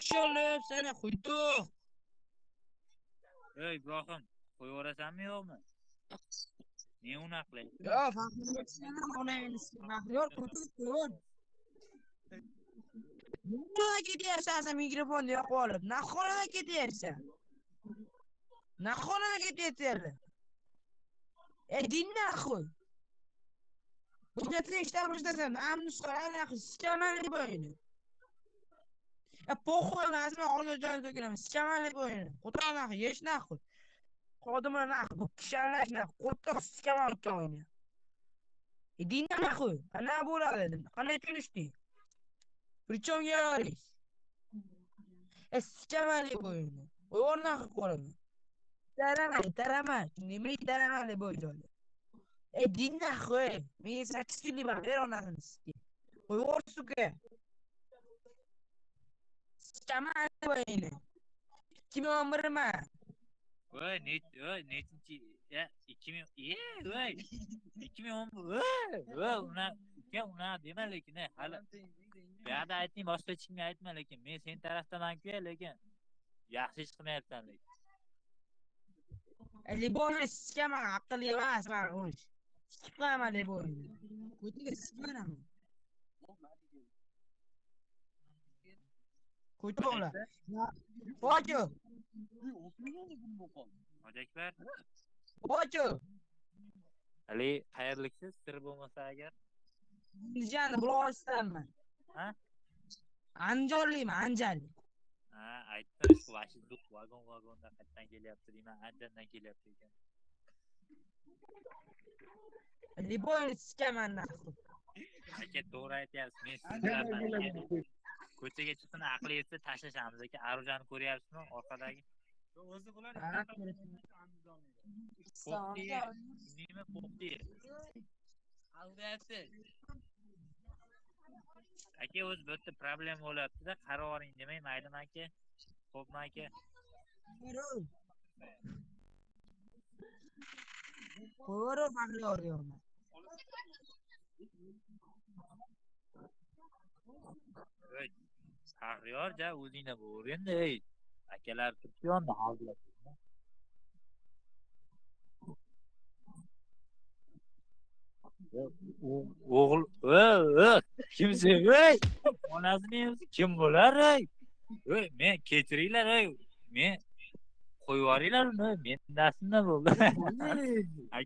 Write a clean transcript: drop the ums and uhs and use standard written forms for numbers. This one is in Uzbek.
Şöyle sana koyduk. Ey Ibrohim, qo'yaverasanmi yo'qmi? Ne unaqa qilayapsan? Ya farkındaysan ona enisi. Bakıyor koyduk. Nima ketyapsan sen mikrofonni yoqib olib? Nahxonaga ketyapsan? Nahxonaga ketyapsan? Dinle akıl. Budjetli işler başlasın. Amnuslara akıl. Sıçamanlı böyle. Poxoy lazım. Orada can dökülem. Sıçamanlı böyle. Kutuğa nakıl. Yeş nakıl. Kodumuna nakıl. Bu kişiler nakıl. Kutuğa sıçamanlı böyle. Dinle nakıl. Ana bula dedim. Kana çürüştü. Причем я говоришь? Sıçamanlı böyle. O nakıl kolum. Tarama. Nimi tarama böyle. Dinle akıl. Mi saçsili bak. Ver ona kınısı. Koy suke. Sıçamanlı böyle. Kimi ömrüme. Voy, nechinchi? Ya, 2000, voy. 2010, unaqa dema lekin, hali bu yerda ayting, boshqa hech kimga aytma lekin, men sen tarafdaman-ku, lekin yaxshi ish qilmayapsan lekin. Liboni sıçama akıl yemez var konuş. Sıçama Liboni. Kutuga sıçmana mı? Kutu ola. Hoca. Hojakbar, Hoca. hali qayerliksiz, sir bo'lmasa agar? Andijanni buloqchidanman. Ha? Andijonliyman, Andijonlik. Ha, aytdim, shu vashiduk vagonda qayerdan kelyapti deyman, Andijondan kelyapti ekan. Liboni sıçaman naql. Aka, to'g'ri aytyapsiz, men sizlardan ko'chaga chiqsin, aqli yetsa tashlashamiz aka. Arujani ko'ryapsizmi orqadagi? O'zi bo'ladi. Nima qo'rqdi? Aldayapti. Aka, o'zi bu yerda problem bo'lyapti-da, qarab oling demay, maylimi aka? Xo'pmi aka? Ko'ro faqri o'rayapman. Ey, Shahriyor ja o'zingda bo'l endi, ey. Akalar turibdi yonda hozir. O'g'il, kimsan, ey? Onasini o'zi kim bo'lar, ey? Ey, men kechiringlar, ey. Men qo'yib yuboringlar uni, men dasimda bo'ldi. Aka